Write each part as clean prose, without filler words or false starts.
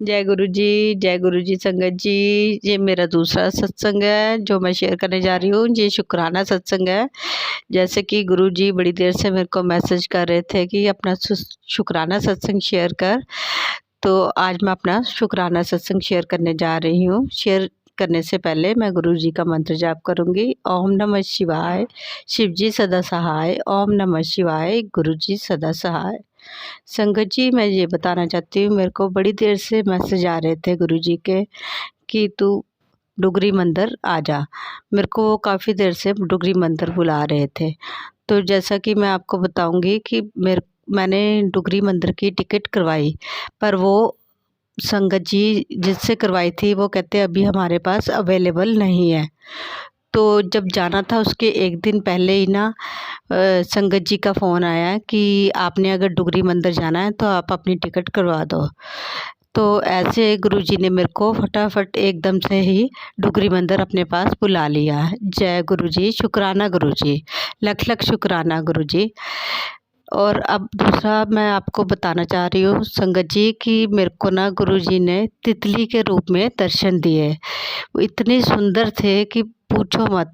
जय गुरु जी संगत जी। ये मेरा दूसरा सत्संग है जो मैं शेयर करने जा रही हूँ। ये शुक्राना सत्संग है। जैसे कि गुरु जी बड़ी देर से मेरे को मैसेज कर रहे थे कि अपना शुक्राना सत्संग शेयर कर, तो आज मैं अपना शुक्राना सत्संग शेयर करने जा रही हूँ। शेयर करने से पहले मैं गुरु जी का मंत्र जाप करूँगी। ओम नमः शिवाय, शिव जी सदा सहाय। ओम नमः शिवाय, गुरु जी सदा सहाय। संगत जी, मैं ये बताना चाहती हूँ, मेरे को बड़ी देर से मैसेज आ रहे थे गुरु जी के कि तू डुगरी मंदिर आ जा। मेरे को वो काफ़ी देर से डुगरी मंदिर बुला रहे थे। तो जैसा कि मैं आपको बताऊंगी कि मैंने डुगरी मंदिर की टिकट करवाई, पर वो संगत जी जिससे करवाई थी वो कहते अभी हमारे पास अवेलेबल नहीं है। तो जब जाना था उसके एक दिन पहले ही ना संगत जी का फ़ोन आया कि आपने अगर डुगरी मंदिर जाना है तो आप अपनी टिकट करवा दो। तो ऐसे गुरुजी ने मेरे को फटाफट एकदम से ही डुगरी मंदिर अपने पास बुला लिया। जय गुरुजी, शुक्राना गुरुजी, लख लख शुक्राना गुरुजी। और अब दूसरा मैं आपको बताना चाह रही हूँ संगत जी कि मेरे को ना गुरुजी ने तितली के रूप में दर्शन दिए। वो इतने सुंदर थे कि पूछो मत।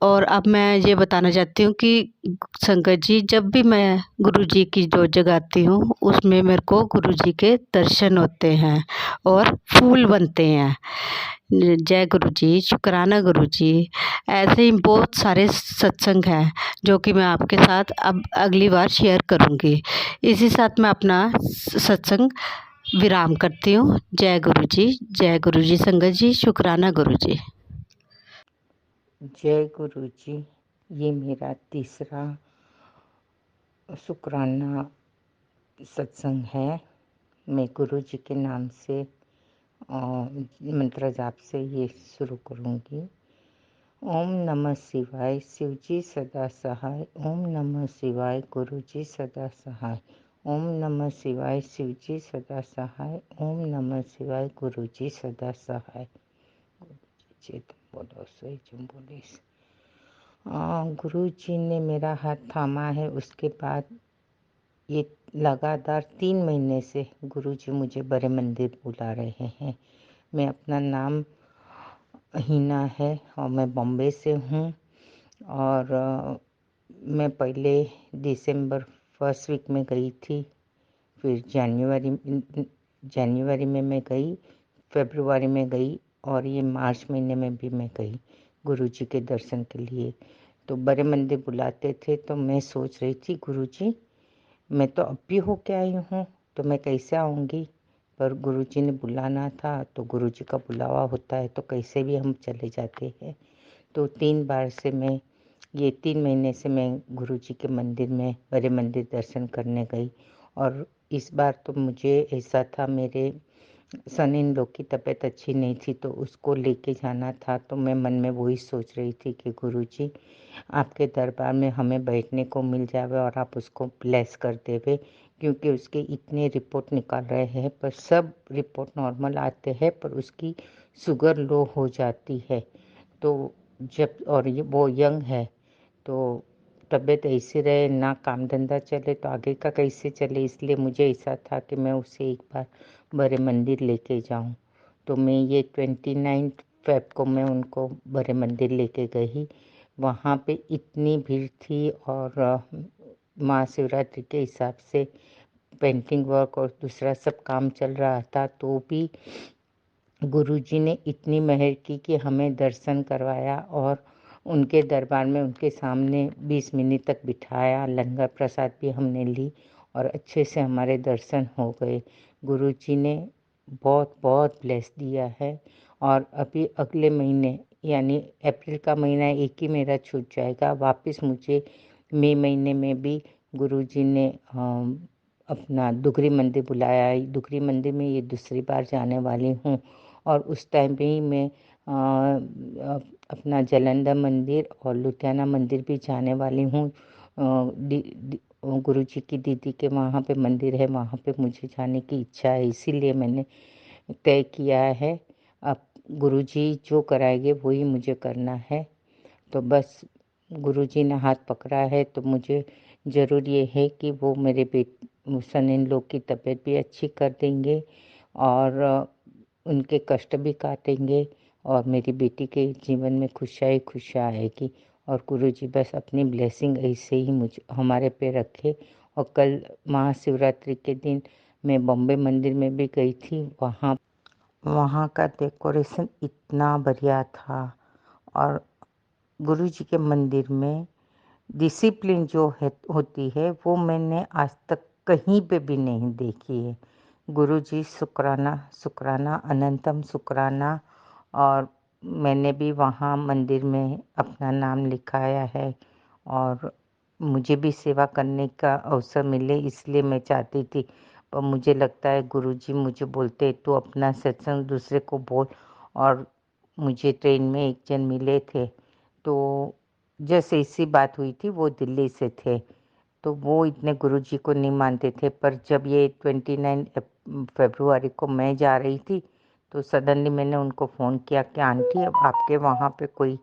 और अब मैं ये बताना चाहती हूँ कि संगत जी जब भी मैं गुरुजी की जोत जगाती हूँ उसमें मेरे को गुरुजी के दर्शन होते हैं और फूल बनते हैं। जय गुरुजी, शुक्राना गुरुजी। ऐसे ही बहुत सारे सत्संग हैं जो कि मैं आपके साथ अब अगली बार शेयर करूँगी। इसी साथ मैं अपना सत्संग विराम करती हूँ। जय गुरुजी संगत जी, शुक्राना गुरुजी। जय गुरु जी। ये मेरा तीसरा शुक्राना सत्संग है। मैं गुरु जी के नाम से मंत्र जाप से ये शुरू करूँगी। ओम नमः शिवाय, शिव जी सदा सहाय। ओम नमः शिवाय, गुरु जी सदा सहाय। ओम नमः शिवाय, शिव जी सदा सहाय। ओम नमः शिवाय, गुरु जी सदा सहाय। चेतन बोलो, सोई तुम बोलिस। गुरु जी ने मेरा हाथ थामा है। उसके बाद ये लगातार 3 महीने से गुरु जी मुझे बड़े मंदिर बुला रहे हैं। मैं अपना नाम हीना है और मैं बॉम्बे से हूँ। और मैं पहले दिसंबर फर्स्ट वीक में गई थी, फिर जनवरी में मैं गई, फरवरी में गई और ये मार्च महीने में भी मैं गई गुरु जी के दर्शन के लिए। तो बड़े मंदिर बुलाते थे तो मैं सोच रही थी गुरु जी मैं तो अब भी होके आई हूँ तो मैं कैसे आऊँगी, पर गुरु जी ने बुलाना था तो गुरु जी का बुलावा होता है तो कैसे भी हम चले जाते हैं। तो 3 बार से मैं ये 3 महीने से मैं गुरु जी के मंदिर में बड़े मंदिर दर्शन करने गई। और इस बार तो मुझे ऐसा था, मेरे सन इन लॉ की तबीयत अच्छी नहीं थी तो उसको लेके जाना था। तो मैं मन में वही सोच रही थी कि गुरु जी आपके दरबार में हमें बैठने को मिल जावे और आप उसको ब्लेस कर देवे, क्योंकि उसके इतने रिपोर्ट निकाल रहे हैं पर सब रिपोर्ट नॉर्मल आते हैं पर उसकी शुगर लो हो जाती है। तो जब और ये वो यंग है तो तबीयत ऐसी रहे ना, काम धंधा चले तो आगे का कैसे चले, इसलिए मुझे ऐसा था कि मैं उसे एक बार बड़े मंदिर लेके जाऊं। तो मैं ये 29 फेब को मैं उनको बड़े मंदिर लेके गई। वहाँ पे इतनी भीड़ थी और महाशिवरात्रि के हिसाब से पेंटिंग वर्क और दूसरा सब काम चल रहा था, तो भी गुरुजी ने इतनी मेहर की कि हमें दर्शन करवाया और उनके दरबार में उनके सामने 20 मिनट तक बिठाया। लंगर प्रसाद भी हमने ली और अच्छे से हमारे दर्शन हो गए। गुरुजी ने बहुत बहुत ब्लेस दिया है। और अभी अगले महीने यानी अप्रैल का महीना एक ही मेरा छूट जाएगा, वापस मुझे मई महीने में भी गुरुजी ने अपना दुगरी मंदिर बुलाया है। दुगरी मंदिर में ये दूसरी बार जाने वाली हूँ और उस टाइम पे ही मैं अपना जालंधर मंदिर और लुधियाना मंदिर भी जाने वाली हूँ। गुरु जी की दीदी के वहाँ पे मंदिर है, वहाँ पे मुझे जाने की इच्छा है, इसीलिए मैंने तय किया है। अब गुरु जी जो कराएंगे वही मुझे करना है। तो बस गुरु जी ने हाथ पकड़ा है तो मुझे ज़रूर ये है कि वो मेरे सन इन लॉ की तबीयत भी अच्छी कर देंगे और उनके कष्ट भी काटेंगे और मेरी बेटी के जीवन में खुशियाँ ही खुशियाँ आएगी। और गुरुजी बस अपनी ब्लेसिंग ऐसे ही हमारे पे रखे। और कल महाशिवरात्रि के दिन मैं बॉम्बे मंदिर में भी गई थी। वहाँ का डेकोरेशन इतना बढ़िया था। और गुरुजी के मंदिर में डिसिप्लिन जो होती है वो मैंने आज तक कहीं पे भी नहीं देखी है। गुरुजी शुक्राना शुक्राना अनंतम शुक्राना। और मैंने भी वहाँ मंदिर में अपना नाम लिखाया है और मुझे भी सेवा करने का अवसर मिले, इसलिए मैं चाहती थी। पर मुझे लगता है गुरुजी मुझे बोलते तू अपना सत्संग दूसरे को बोल। और मुझे ट्रेन में एक जन मिले थे, तो जैसे इसी बात हुई थी, वो दिल्ली से थे, तो वो इतने गुरुजी को नहीं मानते थे। पर जब ये 29 फरवरी को मैं जा रही थी, तो सडनली मैंने उनको फ़ोन किया कि आंटी अब आपके वहाँ पे कोई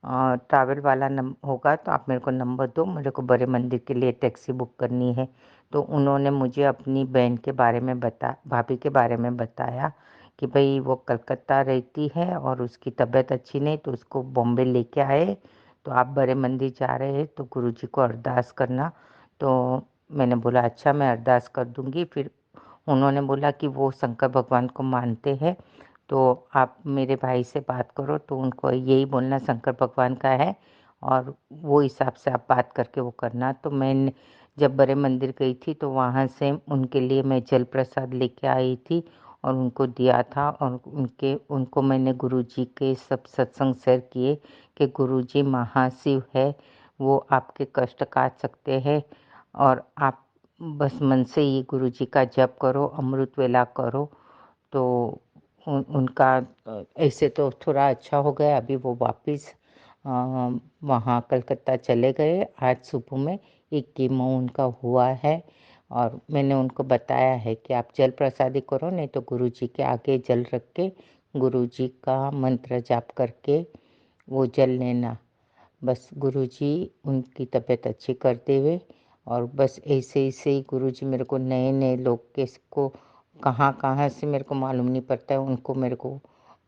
ट्रैवल वाला होगा तो आप मेरे को नंबर दो, मेरे को बड़े मंदिर के लिए टैक्सी बुक करनी है। तो उन्होंने मुझे अपनी बहन के बारे में भाभी के बारे में बताया कि भाई वो कलकत्ता रहती है और उसकी तबीयत अच्छी नहीं, तो उसको बॉम्बे लेके आए, तो आप बड़े मंदिर जा रहे हैं तो गुरुजी को अरदास करना। तो मैंने बोला अच्छा मैं अरदास कर दूंगी। फिर उन्होंने बोला कि वो शंकर भगवान को मानते हैं, तो आप मेरे भाई से बात करो तो उनको यही बोलना शंकर भगवान का है और वो हिसाब से आप बात करके वो करना। तो मैं जब बड़े मंदिर गई थी तो वहाँ से उनके लिए मैं जल प्रसाद लेके आई थी और उनको दिया था। और उनको मैंने गुरुजी के सब सत्संग शेयर किए कि गुरुजी महाशिव है, वो आपके कष्ट काट सकते हैं। और आप बस मन से ही गुरुजी का जप करो, अमृत वेला करो। तो उनका ऐसे तो थोड़ा अच्छा हो गया। अभी वो वापस वहाँ कलकत्ता चले गए। आज सुबह में एक कीमो उनका हुआ है और मैंने उनको बताया है कि आप जल प्रसादी करो, नहीं तो गुरुजी के आगे जल रख के गुरुजी का मंत्र जाप करके वो जल लेना। बस गुरुजी उनकी तबीयत अच्छी करते हुए। और बस ऐसे ऐसे ही गुरुजी मेरे को नए नए लोग को कहाँ कहाँ से मेरे को मालूम नहीं पड़ता है, उनको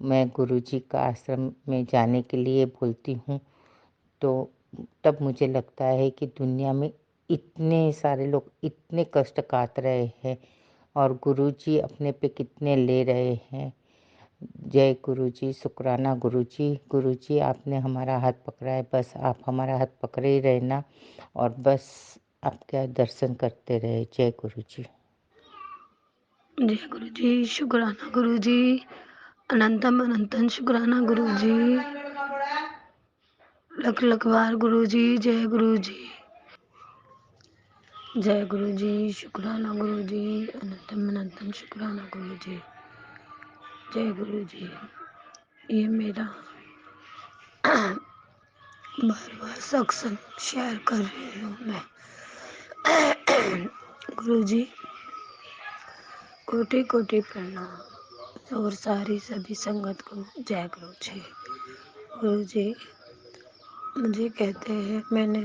मैं गुरुजी का आश्रम में जाने के लिए बोलती हूँ। तो तब मुझे लगता है कि दुनिया में इतने सारे लोग इतने कष्ट काट रहे हैं और गुरुजी अपने पे कितने ले रहे हैं। जय गुरुजी, शुक्राना गुरुजी। गुरुजी आपने हमारा हाथ पकड़ा है, बस आप हमारा हाथ पकड़े ही रहना और बस आपका दर्शन करते रहे। जय गुरुजी। जय गुरु जी, शुक्राना गुरु जी, अनंतम अनंतन शुक्राना गुरु जी, लख लख बार गुरु जी। जय गुरु जी, जय गुरु जी, शुक्राना गुरु जी, अनंतम अनंतन शुक्राना गुरु जी। जय गुरु जी। ये मेरा बार बार सत्संग शेयर कर रही हूँ मैं। गुरु जी कोटि कोटि प्रणाम और सारी सभी संगत को जय गुरु जी। गुरु जी मुझे कहते हैं मैंने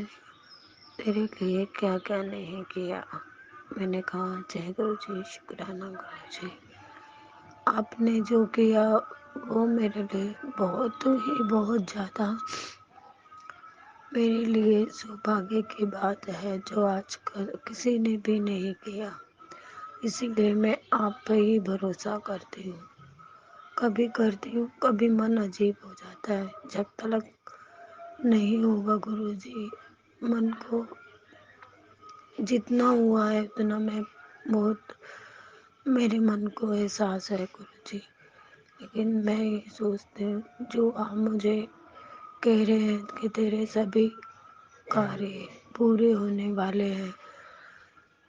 तेरे लिए क्या क्या नहीं किया। मैंने कहा जय गुरु जी, शुक्राना गुरु जी। आपने जो किया वो मेरे लिए बहुत ज़्यादा मेरे लिए सौभाग्य की बात है, जो आजकल किसी ने भी नहीं किया। इसीलिए मैं आप पे ही भरोसा करती हूँ। कभी करती हूँ, कभी मन अजीब हो जाता है। जब तक नहीं होगा गुरु जी, मन को जितना हुआ है उतना मैं बहुत मेरे मन को एहसास है गुरु जी। लेकिन मैं ये सोचती हूँ जो आप मुझे कह रहे हैं कि तेरे सभी कार्य पूरे होने वाले हैं,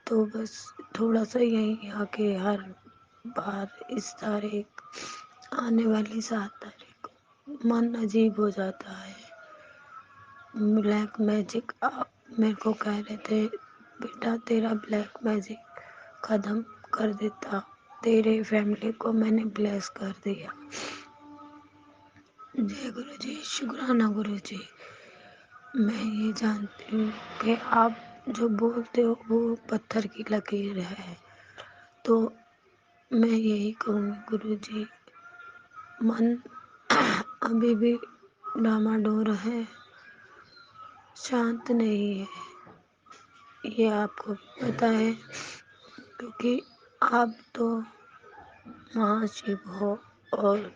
तो बस थोड़ा सा यहीं आके हर बार इस तारीख आने वाली 7 तारीख को मन अजीब हो जाता है। ब्लैक मैजिक आप मेरे को कह रहे थे बेटा तेरा ब्लैक मैजिक खत्म कर देता, तेरे फैमिली को मैंने ब्लेस कर दिया। जय गुरु जी, शुक्राना गुरु जी। मैं ये जानती हूँ कि आप जो बोलते हो वो पत्थर की लकीर है, तो मैं यही कहूँगी गुरु जी, मन अभी भी डामाडोल है, शांत नहीं है। ये आपको भी पता है, क्योंकि आप तो महाशिव हो और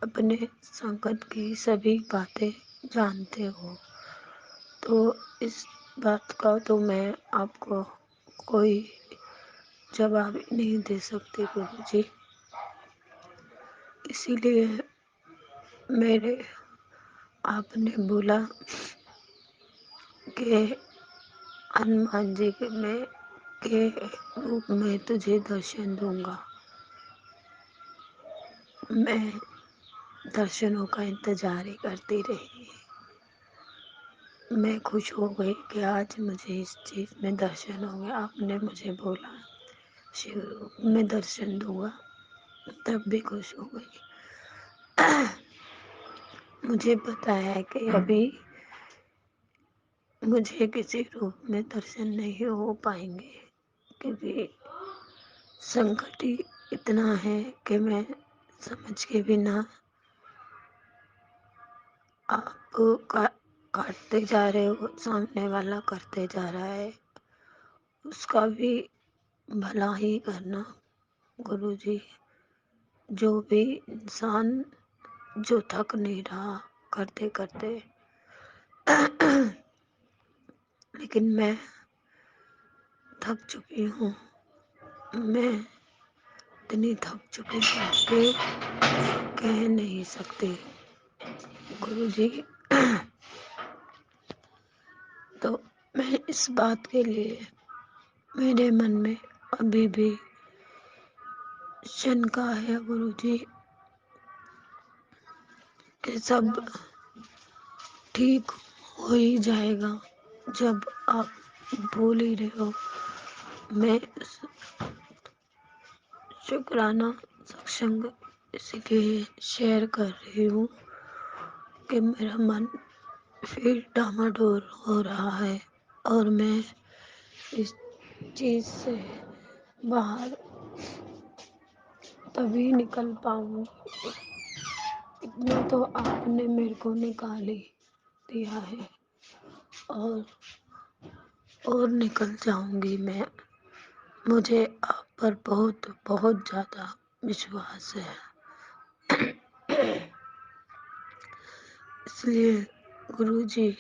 अपने संकट की सभी बातें जानते हो। तो इस बात का तो मैं आपको कोई जवाब नहीं दे सकती गुरु जी। इसीलिए मेरे आपने बोला कि हनुमान जी के रूप में तुझे दर्शन दूंगा। मैं दर्शनों का इंतजार ही करती रही। मैं खुश हो गई कि आज मुझे इस चीज़ में दर्शन हो गया। आपने मुझे बोला शिव रूप में दर्शन दूंगा, तब भी खुश हो गई। मुझे पता है कि अभी मुझे किसी रूप में दर्शन नहीं हो पाएंगे, क्योंकि संकट ही इतना है कि मैं समझ के बिना आप काटते जा रहे हो, सामने वाला करते जा रहा है, उसका भी भला ही करना गुरु जी। जो भी इंसान जो थक नहीं रहा करते करते, लेकिन मैं थक चुकी हूँ। मैं इतनी थक चुकी हूँ कि कह नहीं सकती गुरु जी। तो मैं इस बात के लिए मेरे मन में अभी भी शंका है गुरु जी कि सब ठीक हो ही जाएगा। जब आप बोल ही रहे हो, मैं शुक्राना सत्संग इसलिए शेयर कर रही हूँ कि मेरा मन फिर डामाडोल हो रहा है और मैं इस चीज से बाहर तभी निकल पाऊंगी। इतना तो आपने मेरे को निकाल ही दिया है, और निकल जाऊंगी मैं। मुझे आप पर बहुत बहुत ज्यादा विश्वास है। इसलिए गुरु जी,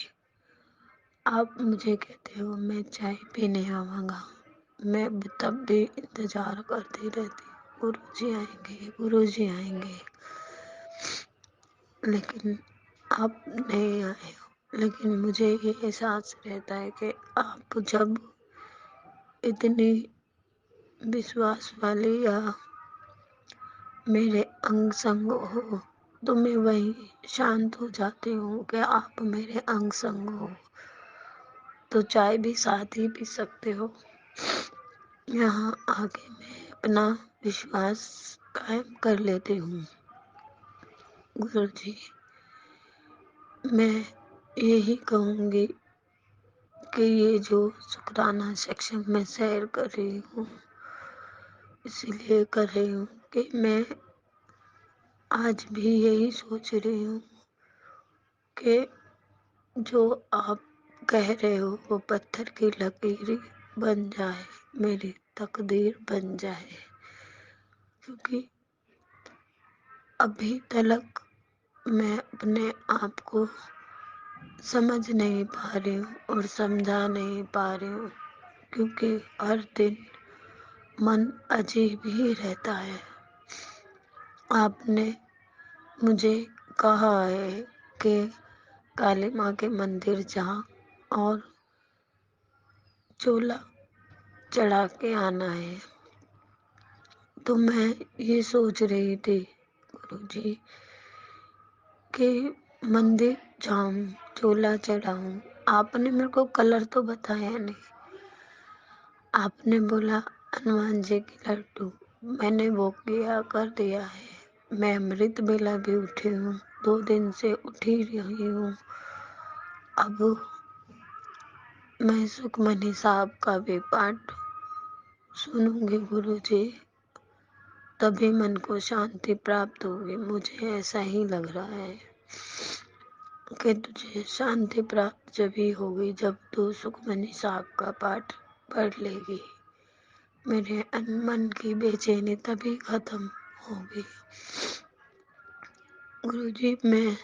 आप मुझे कहते हो मैं चाय पीने आऊँगा, मैं तब भी इंतजार करती रहती। गुरु जी आएंगे, गुरु जी आएंगे, लेकिन आप नहीं आए हो। लेकिन मुझे ये एहसास रहता है कि आप जब इतनी विश्वास वाली या मेरे अंग संग हो, तो मैं वही शांत हो जाती हूँ कि आप मेरे अंग संग हो। तो चाय भी साथ ही पी सकते हो। यहाँ आके मैं अपना विश्वास कायम कर लेती हूँ गुरु जी। मैं यही कहूँगी कि ये जो शुक्राना सेक्शन में शेयर कर रही हूँ, इसीलिए कर रही हूँ कि मैं आज भी यही सोच रही हूँ कि जो आप कह रहे हो वो पत्थर की लकीर बन जाए, मेरी तकदीर बन जाए। क्योंकि अभी तक मैं अपने आप को समझ नहीं पा रही हूँ और समझा नहीं पा रही हूँ, क्योंकि हर दिन मन अजीब ही रहता है। आपने मुझे कहा है कि काली माँ के मंदिर जा और चोला चढ़ा के आना है। तो मैं ये सोच रही थी गुरु जी कि मंदिर जाऊं, चोला चढ़ाऊं। आपने मेरे को कलर तो बताया नहीं। आपने बोला हनुमान जी की लड्डू, मैंने वो किया कर दिया है। मैं अमृत बेला भी उठी हूँ, 2 दिन से उठी रही हूँ। अब मैं सुखमनी साहब का भी पाठ सुनूंगी गुरु जी। तभी मन को शांति प्राप्त होगी। मुझे ऐसा ही लग रहा है कि तुझे शांति प्राप्त जब ही होगी जब तू सुखमनी साहब का पाठ पढ़ लेगी। मेरे मन की बेचैनी तभी खत्म होगी। गुरुजी, मैं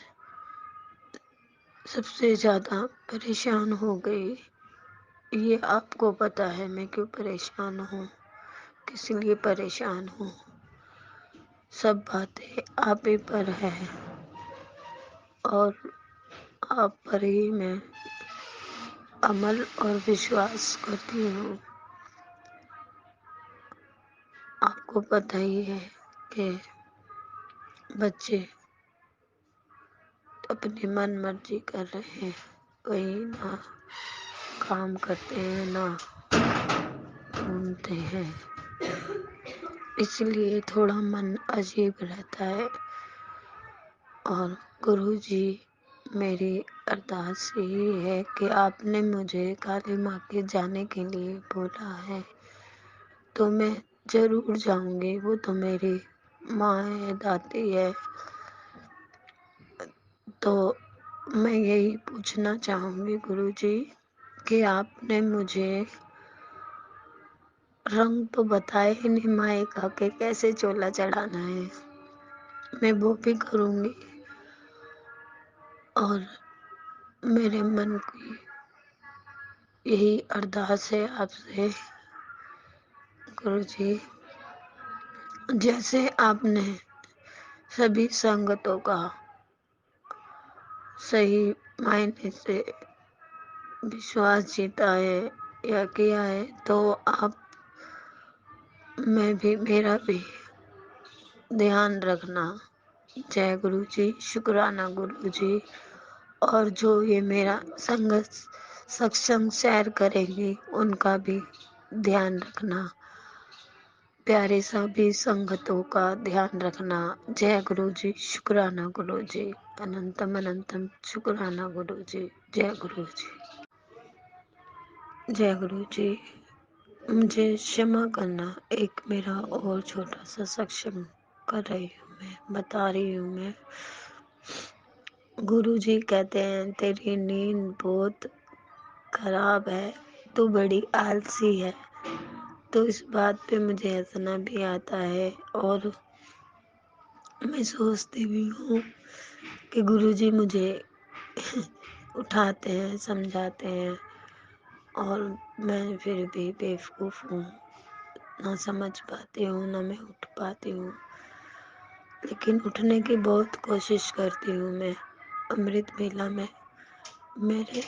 सबसे ज्यादा परेशान हो गई। ये आपको पता है मैं क्यों परेशान हूँ, किस लिए परेशान हूँ। सब बातें आप ही पर है और आप पर ही मैं अमल और विश्वास करती हूँ। आपको पता ही है कि बच्चे अपनी मन मर्जी कर रहे हैं, कहीं ना काम करते हैं ना घूमते हैं, इसलिए थोड़ा मन अजीब रहता है। और गुरुजी, मेरी अरदास यही है कि आपने मुझे काली माँ के जाने के लिए बोला है तो मैं जरूर जाऊंगी। वो तो मेरी माँ है, दादी है। तो मैं यही पूछना चाहूंगी गुरुजी कि आपने मुझे रंग तो बताए ही नहीं माए का कि कैसे चोला चढ़ाना है। मैं वो भी करूंगी और मेरे मन की यही अरदास है आपसे गुरुजी, जैसे आपने सभी संगतों का सही मायने से विश्वास जीता है या किया है, तो आप मैं भी मेरा भी ध्यान रखना। जय गुरु जी, शुक्राना गुरु जी। और जो ये मेरा संगत सत्संग शेयर करेंगी उनका भी ध्यान रखना। प्यारे सभी संगतों का ध्यान रखना। जय गुरु जी, शुक्राना गुरु जी। अनंतम अनंतम शुक्राना गुरु जी। जय गुरु जी। जय गुरु जी। मुझे क्षमा करना, एक मेरा और छोटा सा सत्संग कर रही हूँ, मैं बता रही हूँ। मैं गुरु जी कहते हैं तेरी नींद बहुत खराब है, तू बड़ी आलसी है। तो इस बात पे मुझे हंसना भी आता है और मैं सोचती भी हूँ कि गुरुजी मुझे उठाते हैं, समझाते हैं और मैं फिर भी बेवकूफ़ हूँ, ना समझ पाती हूँ, ना मैं उठ पाती हूँ। लेकिन उठने की बहुत कोशिश करती हूँ मैं। अमृत वेला में मेरे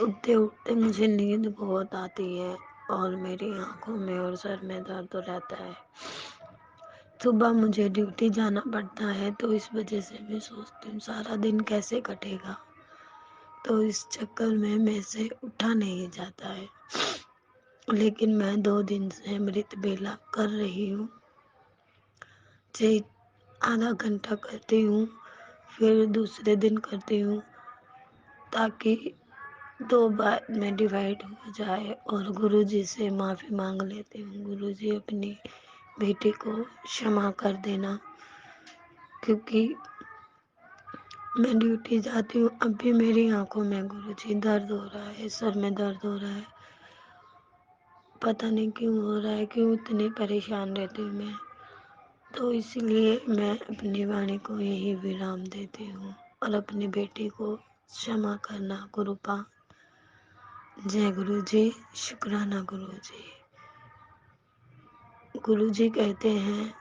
उठते उठते मुझे नींद बहुत आती है और मेरी आंखों में और सर में दर्द रहता है। सुबह मुझे ड्यूटी जाना पड़ता है तो इस वजह से मैं सोचती हूँ सारा दिन कैसे कटेगा, तो इस चक्कर में मेरे से उठा नहीं जाता है। लेकिन मैं 2 दिन से अमृत वेला कर रही हूँ। चाहे आधा घंटा करती हूँ फिर दूसरे दिन करती हूँ, ताकि 2 बार में डिवाइड हो जाए। और गुरुजी से माफ़ी मांग लेती हूँ, गुरुजी अपनी बेटी को क्षमा कर देना, क्योंकि मैं ड्यूटी जाती हूँ। अब भी मेरी आंखों में गुरुजी दर्द हो रहा है, सर में दर्द हो रहा है, पता नहीं क्यों हो रहा है, क्यों इतनी परेशान रहती हूँ मैं। तो इसलिए मैं अपनी वाणी को यही विराम देती हूँ और अपनी बेटी को क्षमा करना गुरुपा। जय गुरु जी, शुक्राना गुरु जी। गुरु जी कहते हैं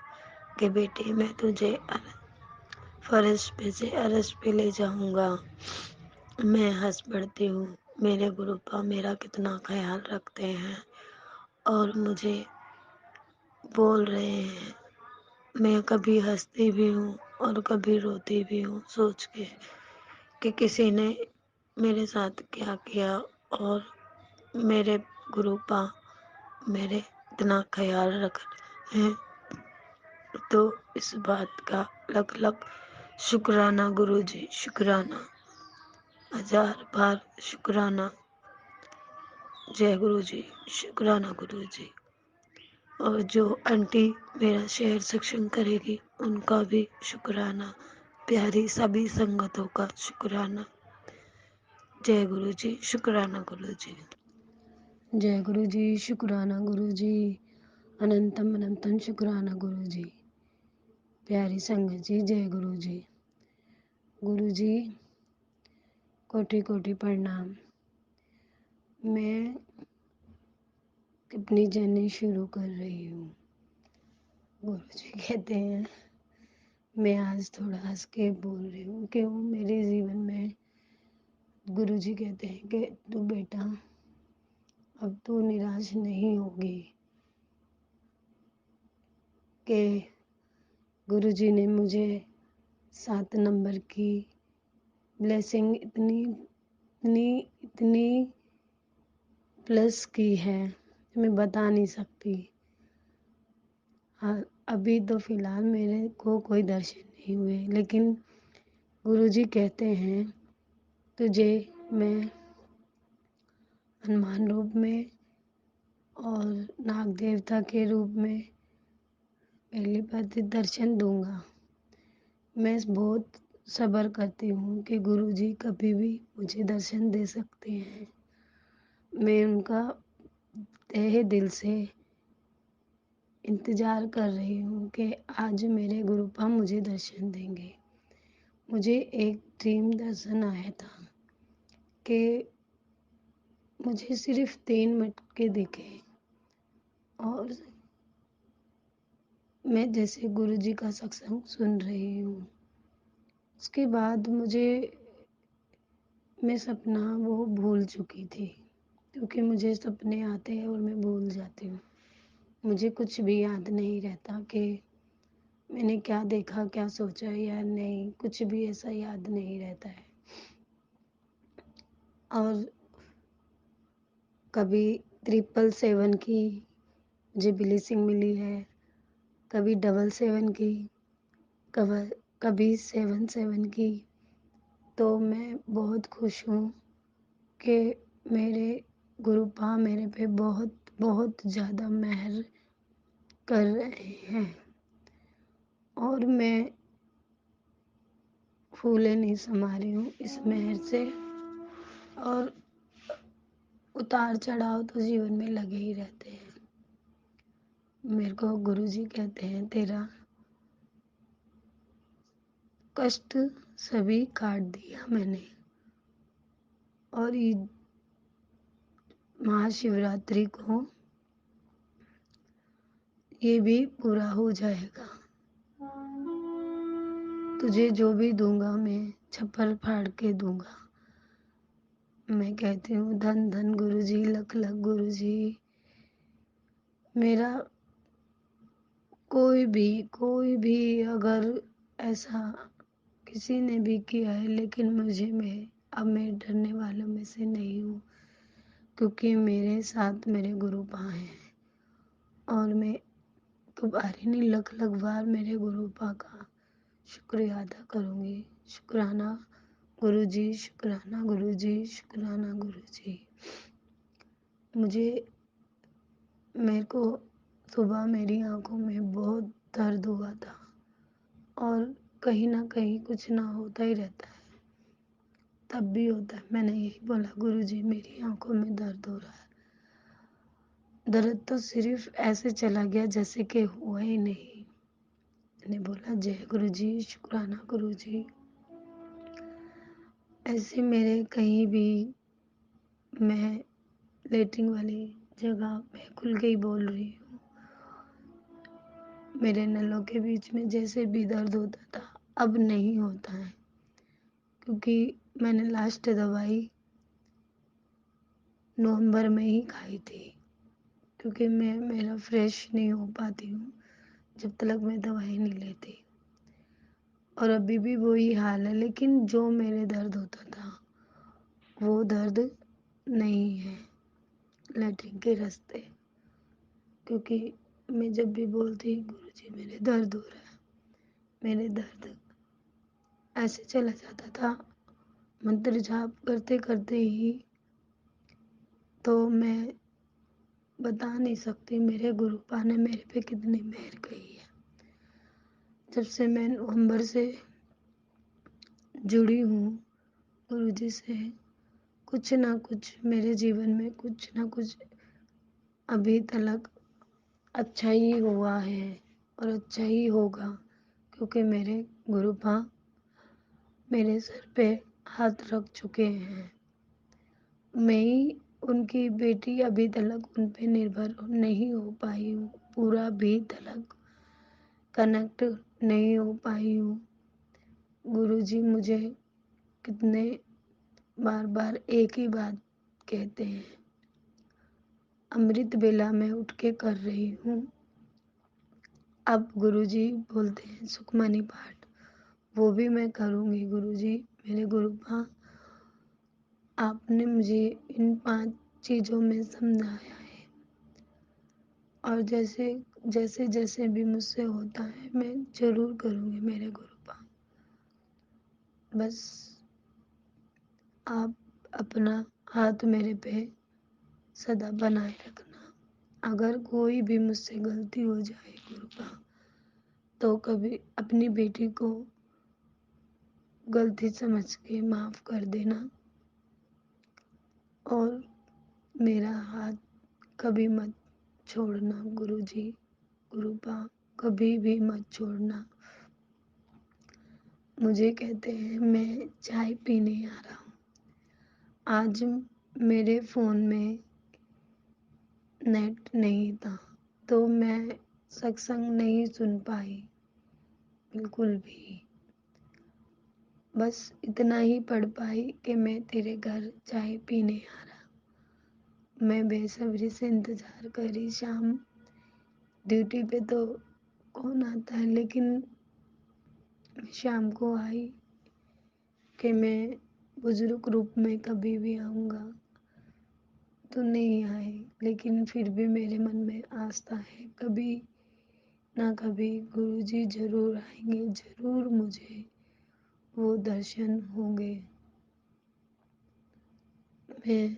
कि बेटी मैं तुझे फर्श पे से अरश पे ले जाऊंगा। मैं हंस पड़ती हूँ, मेरे गुरुपा मेरा कितना ख्याल रखते हैं और मुझे बोल रहे हैं। मैं कभी हंसती भी हूँ और कभी रोती भी हूँ सोच के कि किसी ने मेरे साथ क्या किया और मेरे गुरुपा मेरे इतना ख्याल रख रहे हैं। तो इस बात का लख लख शुक्राना गुरुजी, शुक्राना, 1000 बार शुक्राना। जय गुरु जी, शुक्राना गुरु जी। और जो आंटी मेरा शेयर सत्संग करेगी उनका भी शुक्राना, प्यारी सभी संगतों का शुक्राना। जय गुरु जी, शुक्राना गुरु जी। जय गुरु जी, शुक्राना गुरु जी, अनंतम अनंतम शुक्राना गुरु जी। प्यारी संगत जी, जय गुरु जी। गुरु जी कोटि कोटि प्रणाम। मैं अपनी जर्नी शुरू कर रही हूँ। गुरु जी कहते हैं, मैं आज थोड़ा हंस के बोल रही हूँ कि वो मेरे जीवन में गुरु जी कहते हैं कि तू बेटा अब तू निराश नहीं होगी, कि गुरु जी ने मुझे 7 नंबर की ब्लेसिंग इतनी इतनी इतनी प्लस की है, मैं बता नहीं सकती। हाँ, अभी तो फिलहाल मेरे को कोई दर्शन नहीं हुए, लेकिन गुरुजी कहते हैं तुझे मैं हनुमान रूप में और नाग देवता के रूप में पहली बार दर्शन दूंगा। मैं बहुत सब्र करती हूँ कि गुरुजी कभी भी मुझे दर्शन दे सकते हैं। मैं उनका तहे दिल से इंतजार कर रही हूँ कि आज मेरे गुरुपा मुझे दर्शन देंगे। मुझे एक ड्रीम दर्शन आया था कि मुझे सिर्फ 3 मटके दिखे और मैं जैसे गुरुजी का सत्संग सुन रही हूँ। उसके बाद मैं सपना वो भूल चुकी थी, क्योंकि मुझे सपने आते हैं और मैं भूल जाती हूँ। मुझे कुछ भी याद नहीं रहता कि मैंने क्या देखा, क्या सोचा या नहीं, कुछ भी ऐसा याद नहीं रहता है। और कभी 777 की मुझे ब्लेसिंग मिली है, कभी 777 की, कभी 77 की। तो मैं बहुत खुश हूँ कि मेरे गुरुपा मेरे पे बहुत बहुत ज़्यादा मेहर कर रहे हैं और मैं फूले नहीं समा रही हूँ इस मेहर से। और उतार चढ़ाव तो जीवन में लगे ही रहते हैं। मेरे को गुरुजी कहते हैं तेरा कष्ट सभी काट दिया मैंने, और महाशिवरात्रि को ये भी पूरा हो जाएगा। तुझे जो भी दूंगा मैं छप्पर फाड़ के दूंगा। मैं कहती हूँ धन धन गुरुजी, लख लख गुरुजी। मेरा कोई भी अगर ऐसा किसी ने भी किया है, लेकिन अब मैं डरने वालों में से नहीं हूँ, क्योंकि मेरे साथ मेरे गुरुपा हैं और मैं बारी नहीं लख लख बार मेरे गुरुपा का शुक्रिया अदा करूँगी। शुक्राना गुरुजी, शुक्राना गुरुजी, शुक्राना गुरुजी। मेरे को सुबह मेरी आंखों में बहुत दर्द हुआ था और कहीं ना कहीं कुछ ना होता ही रहता है, तब भी होता है। मैंने यही बोला गुरुजी मेरी आंखों में दर्द हो रहा है। दर्द तो सिर्फ ऐसे चला गया जैसे कि हुआ ही नहीं। मैंने बोला जय गुरुजी, शुक्राना गुरुजी। ऐसे मेरे कहीं भी मैं लेटरिन वाली जगह में खुल के ही बोल रही हूँ। मेरे नलों के बीच में जैसे भी दर्द होता था अब नहीं होता है, क्योंकि मैंने लास्ट दवाई नवंबर में ही खाई थी, क्योंकि मेरा फ्रेश नहीं हो पाती हूँ जब तक मैं दवाई नहीं लेती। और अभी भी वही हाल है, लेकिन जो मेरे दर्द होता था वो दर्द नहीं है लेटरिन के रास्ते। क्योंकि मैं जब भी बोलती गुरुजी मेरे दर्द हो रहा है, मेरे दर्द ऐसे चला जाता था मंत्र जाप करते करते ही। तो मैं बता नहीं सकती मेरे गुरुपा ने मेरे पे कितनी मेहर करी है। जब से मैं नवंबर से जुड़ी हूँ गुरुजी से, कुछ ना कुछ मेरे जीवन में कुछ ना कुछ अभी तक अच्छा ही हुआ है और अच्छा ही होगा, क्योंकि मेरे गुरुपा मेरे सर पे हाथ रख चुके हैं। मैं ही उनकी बेटी अभी तक उन पे निर्भर नहीं हो पाई हूँ, पूरा भी तक कनेक्ट नहीं हो पाई हूँ। गुरुजी मुझे कितने बार बार एक ही बात कहते हैं, अमृत बेला में उठ के कर रही हूँ। अब गुरुजी बोलते हैं सुखमनी पाठ, वो भी मैं करूँगी। गुरुजी मेरे गुरुपा, आपने मुझे इन 5 चीज़ों में समझाया है, और जैसे जैसे जैसे भी मुझसे होता है मैं ज़रूर करूँगी मेरे गुरुपा। बस आप अपना हाथ मेरे पे सदा बनाए रखना। अगर कोई भी मुझसे गलती हो जाए गुरुपा, तो कभी अपनी बेटी को गलती समझ के माफ़ कर देना, और मेरा हाथ कभी मत छोड़ना गुरुजी, गुरुपा कभी भी मत छोड़ना। मुझे कहते हैं मैं चाय पीने आ रहा हूँ। आज मेरे फ़ोन में नेट नहीं था, तो मैं सत्संग नहीं सुन पाई बिल्कुल भी। बस इतना ही पढ़ पाई कि मैं तेरे घर चाय पीने आ रहा। मैं बेसब्री से इंतज़ार करी, शाम ड्यूटी पे तो कौन आता है, लेकिन शाम को आई कि मैं बुजुर्ग रूप में कभी भी आऊँगा, तो नहीं आए। लेकिन फिर भी मेरे मन में आस्था है, कभी ना कभी गुरुजी ज़रूर आएंगे, ज़रूर मुझे वो दर्शन होंगे। मैं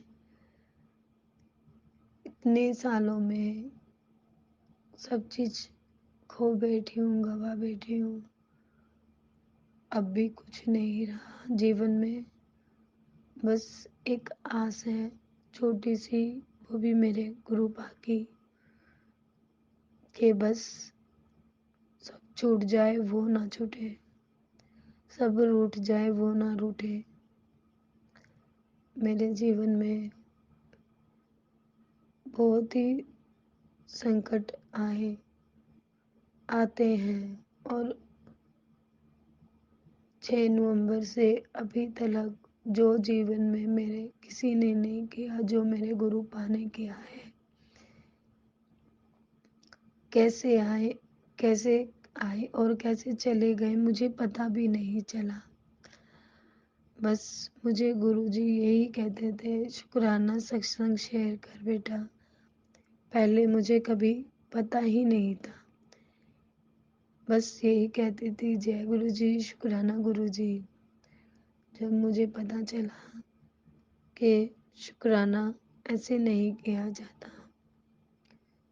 इतने सालों में सब चीज़ खो बैठी हूँ, गवा बैठी हूँ, अब भी कुछ नहीं रहा जीवन में। बस एक आस है छोटी सी, वो भी मेरे गुरुपा की, कि बस सब छूट जाए वो ना छूटे, सब रूठ जाए वो ना रूठे। मेरे जीवन में बहुत ही संकट आते हैं, और 6 नवंबर से अभी तक जो जीवन में मेरे किसी ने नहीं किया, जो मेरे गुरुपा ने किया है, कैसे आए और कैसे चले गए मुझे पता भी नहीं चला। बस मुझे गुरुजी यही कहते थे, शुक्राना सत्संग शेयर कर बेटा। पहले मुझे कभी पता ही नहीं था, बस यही कहती थी जय गुरुजी, शुक्राना गुरुजी। जब मुझे पता चला कि शुक्राना ऐसे नहीं किया जाता,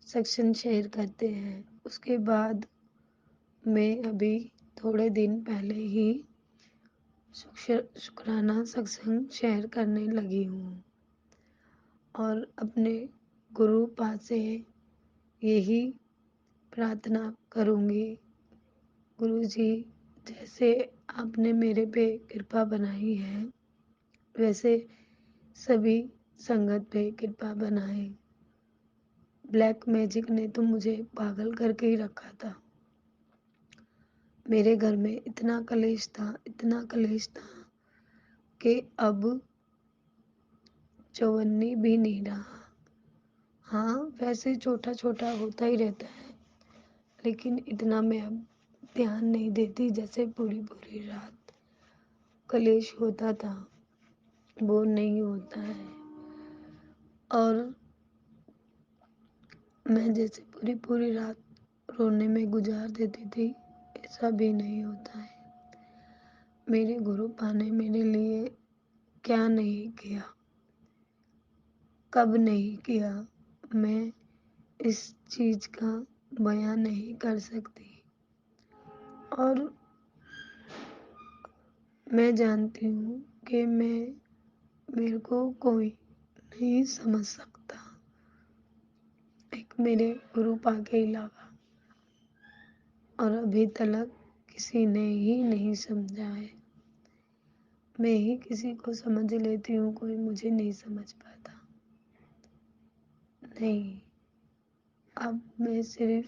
सत्संग शेयर करते हैं, उसके बाद मैं अभी थोड़े दिन पहले ही शुक्राना सत्संग शेयर करने लगी हूँ, और अपने गुरुपा से यही प्रार्थना करूँगी, गुरुजी जैसे आपने मेरे पे कृपा बनाई है, वैसे सभी संगत पे कृपा बनाए। ब्लैक मैजिक ने तो मुझे पागल करके ही रखा था। मेरे घर में इतना कलेश था, इतना कलेश था कि अब चौवन्नी भी नहीं रहा। हाँ, वैसे छोटा छोटा होता ही रहता है, लेकिन इतना मैं अब ध्यान नहीं देती। जैसे पूरी पूरी रात कलेश होता था, वो नहीं होता है, और मैं जैसे पूरी पूरी रात रोने में गुजार देती थी, ऐसा भी नहीं होता है। मेरे गुरुपा ने मेरे लिए क्या नहीं किया, कब नहीं किया। मैं इस चीज़ का बयां नहीं कर सकती। और मैं जानती हूँ कि मेरे को कोई नहीं समझ सकता, एक मेरे गुरुपा के अलावा। और अभी तक किसी ने ही नहीं समझा है। मैं ही किसी को समझ लेती हूँ, कोई मुझे नहीं समझ पाता। नहीं, अब मैं सिर्फ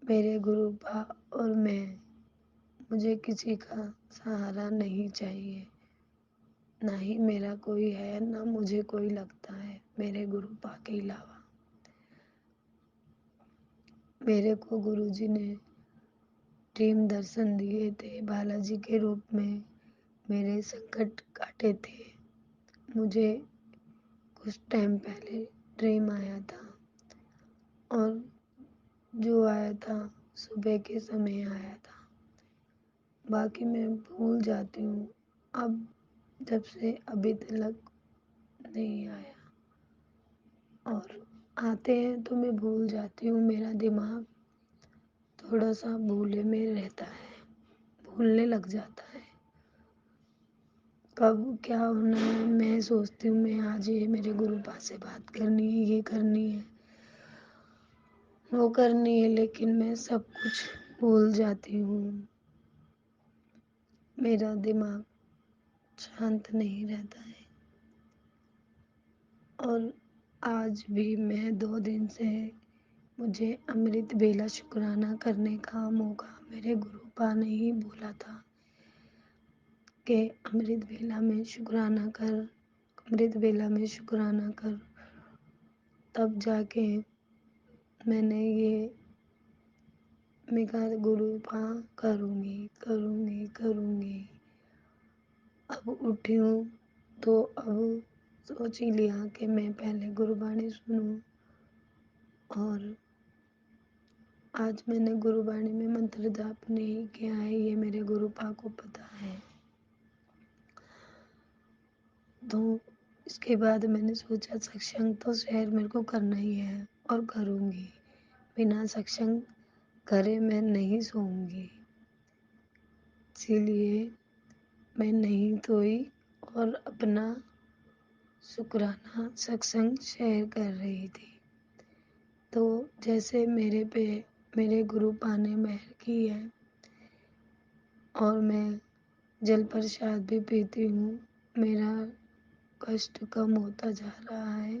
मेरे गुरुपा और मुझे किसी का सहारा नहीं चाहिए। ना ही मेरा कोई है, ना मुझे कोई लगता है मेरे गुरुपा के अलावा। मेरे को गुरुजी ने ड्रीम दर्शन दिए थे, बालाजी के रूप में मेरे संकट काटे थे। मुझे कुछ टाइम पहले ड्रीम आया था, और जो आया था सुबह के समय आया था। बाकी मैं भूल जाती हूँ, अब जब से अभी तक नहीं आया। और आते हैं तो मैं भूल जाती हूँ, मेरा दिमाग थोड़ा सा भूले में रहता है, भूलने लग जाता है कब क्या होना है। मैं सोचती हूँ मैं आज ये मेरे गुरुपा से बात करनी है, ये करनी है, वो करनी है, लेकिन मैं सब कुछ भूल जाती हूँ। मेरा दिमाग शांत नहीं रहता है। और आज भी मैं 2 दिन से मुझे अमृत बेला शुक्राना करने का मौका मेरे गुरुपा ने ही बोला था कि अमृत बेला में शुक्राना कर, अमृत बेला में शुक्राना कर। तब जाके मैंने मैं कहा गुरुपा करूँगी करूँगी करूँगी। अब उठी हूँ तो अब सोच ही लिया कि मैं पहले गुरुबाणी सुनूं। और आज मैंने गुरुबाणी में मंत्र जाप नहीं किया है, ये मेरे गुरुपा को पता है। तो इसके बाद मैंने सोचा सत्संग तो शहर मेरे को करना ही है और करूँगी। बिना सत्संग करे मैं नहीं सोऊंगी। इसीलिए मैं नहीं सोई और अपना शुक्राना सत्संग शेयर कर रही थी। तो जैसे मेरे पे मेरे गुरुपा ने मेहर की है, और मैं जल प्रसाद भी पीती हूँ, मेरा कष्ट कम होता जा रहा है।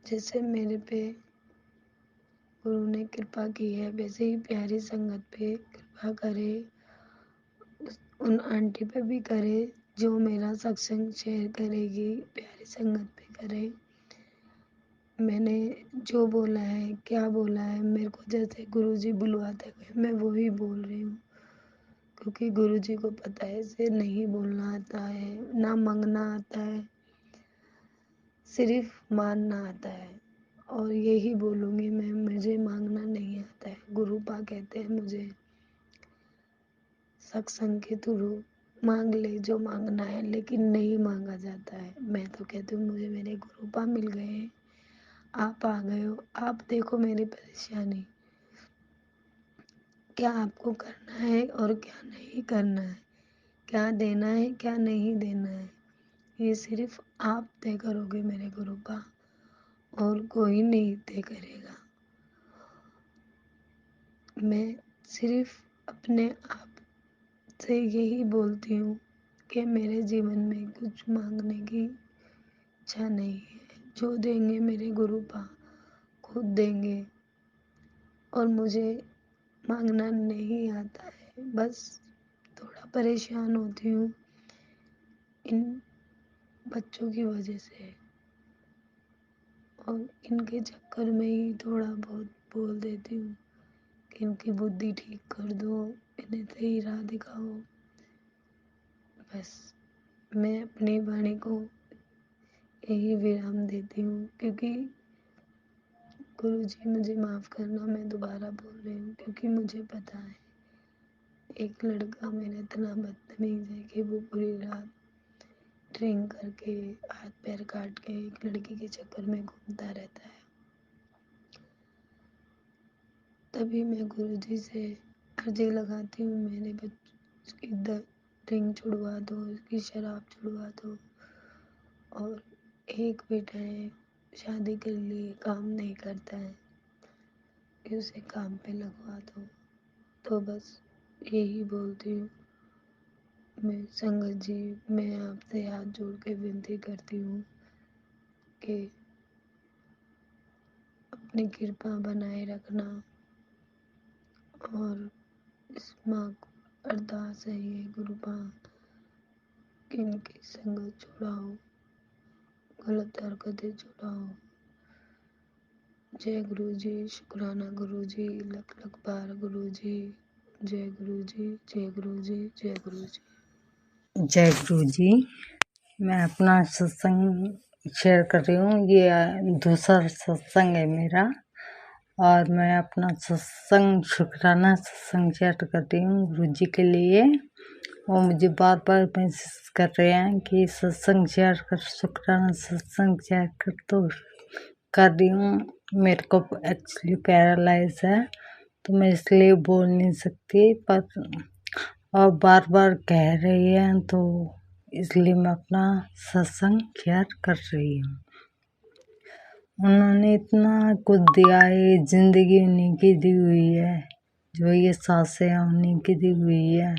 जैसे मेरे पे गुरु ने कृपा की है, वैसे ही प्यारी संगत पे कृपा करे, उन आंटी पे भी करे जो मेरा सत्संग शेयर करेगी, प्यारी संगत पे करे। मैंने जो बोला है, क्या बोला है, मेरे को जैसे गुरुजी बुलवाते गए मैं वो ही बोल रही हूँ, क्योंकि गुरुजी को पता है इसे नहीं बोलना आता है, ना मांगना आता है, सिर्फ मानना आता है। और यही बोलूँगी मैं, मुझे मांगना नहीं आता है। गुरुपा कहते हैं मुझे सत्संग के थ्रू मांग ले जो मांगना है, लेकिन नहीं मांगा जाता है। मैं तो कहती हूँ मुझे मेरे गुरुपा मिल गए हैं, आप आ गए हो, आप देखो मेरी परेशानी, क्या आपको करना है और क्या नहीं करना है, क्या देना है क्या नहीं देना है, ये सिर्फ आप तय करोगे मेरे गुरुपा, और कोई नहीं तय करेगा। मैं सिर्फ अपने आप से यही बोलती हूँ कि मेरे जीवन में कुछ मांगने की इच्छा नहीं है। जो देंगे मेरे गुरुपा खुद देंगे, और मुझे मांगना नहीं आता है। बस थोड़ा परेशान होती हूँ इन बच्चों की वजह से, और इनके चक्कर में ही थोड़ा बहुत बोल देती हूँ कि इनकी बुद्धि ठीक कर दो, इन्हें सही राह दिखाओ। बस मैं अपनी वाणी को यही विराम देती हूँ, क्योंकि गुरुजी मुझे माफ़ करना, मैं दोबारा बोल रही हूँ, क्योंकि मुझे पता है एक लड़का मेरा इतना बदतमीज है कि वो पूरी रात ड्रिंक करके हाथ पैर काट के एक लड़की के चक्कर में घूमता रहता है। तभी मैं गुरुजी से अर्जी लगाती हूँ, मेरे बच्चे की ड्रिंक छुड़वा दो, उसकी शराब छुड़वा दो। और एक बेटा है, शादी के लिए काम नहीं करता है, कि उसे काम पे लगवा दो। तो बस यही बोलती हूँ मैं, संगत जी, मैं आपसे हाथ जोड़ के विनती करती हूँ कि अपनी कृपा बनाए रखना, और इस माँ को अरदास है ये गुरु माँ कि इनकी संगत छुड़ाओ, गलत हरकतें छुड़ाओ। जय गुरु जी, शुक्राना गुरु जी, लख लख बार गुरु जी। जय गुरु जी, जय गुरु जी, जय गुरु जी। जय गुरु जी। मैं अपना सत्संग शेयर कर रही हूँ। ये दूसरा सत्संग है मेरा, और मैं अपना सत्संग शुक्राना सत्संग शेयर कर रही हूँ गुरु जी के लिए। वो मुझे बार बार मैसेज कर रहे हैं कि सत्संग शेयर कर, शुक्राना सत्संग शेयर कर, तो कर रही हूँ। मेरे को एक्चुअली पैरालाइज है, तो मैं इसलिए बोल नहीं सकती, पर और बार बार कह रही हैं, तो इसलिए मैं अपना सत्संग शेयर कर रही हूँ। उन्होंने इतना कुछ दिया है, जिंदगी उन्हीं की दी हुई है, जो ये सांसें उन्हीं की दी हुई है।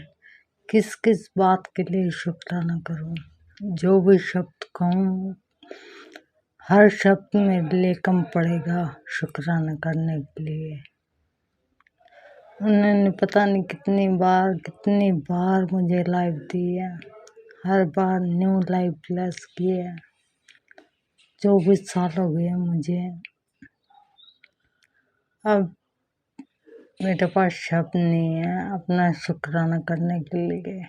किस किस बात के लिए शुक्राना करूं? जो भी शब्द कहूँ, हर शब्द मेरे लिए कम पड़ेगा शुक्राना करने के लिए। उन्होंने पता नहीं कितनी बार मुझे लाइफ दी है, हर बार न्यू लाइफ ब्लेस की है। 24 साल हो गए मुझे। अब मेरे पास शब्द नहीं है अपना शुक्राना करने के लिए,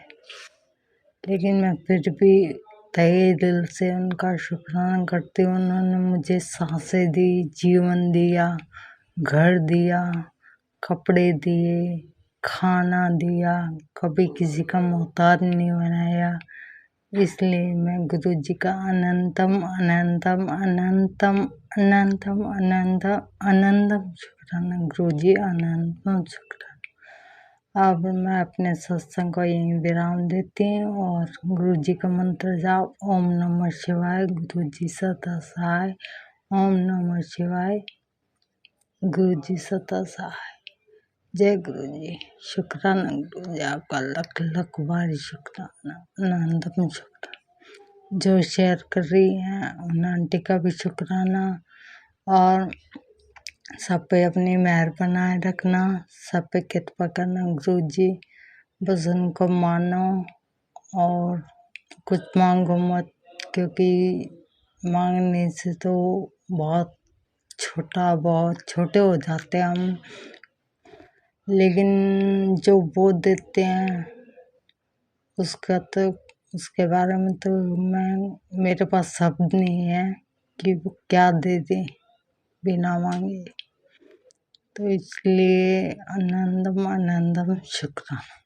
लेकिन मैं फिर भी तहे दिल से उनका शुक्राना करती हूँ। उन्होंने मुझे सांसें दी, जीवन दिया, घर दिया, कपड़े दिए, खाना दिया, कभी किसी का मोहताज नहीं बनाया। इसलिए मैं गुरु जी का अनंतम अनंतम अनंतम अनंतम अनंतम अनंतम शुक्राना, गुरु जी अनंतम शुक्राना। अब मैं अपने सत्संग को यहीं विराम देती हूँ, और गुरु जी का मंत्र जाप, ओम नमः शिवाय, गुरु जी सदा सहाय, ओम नमः शिवाय, गुरु जी सदा सहाय। जय गुरु जी, शुक्राना गुरु जी, आपका लख लख बारी शुक्राना, अनंतम शुक्राना। जो शेयर कर रही हैं उन आंटी का भी शुक्राना, और सब पे अपनी मेहर बनाए रखना, सब पे कृपा करना गुरु जी। बस उनको मानो और कुछ मांगो मत, क्योंकि मांगने से तो बहुत छोटे हो जाते हैं हम, लेकिन जो वो देते हैं उसके बारे में तो मेरे पास शब्द नहीं है कि वो क्या दे दे बिना मांगे। तो इसलिए अनंतम अनंतम शुक्राना।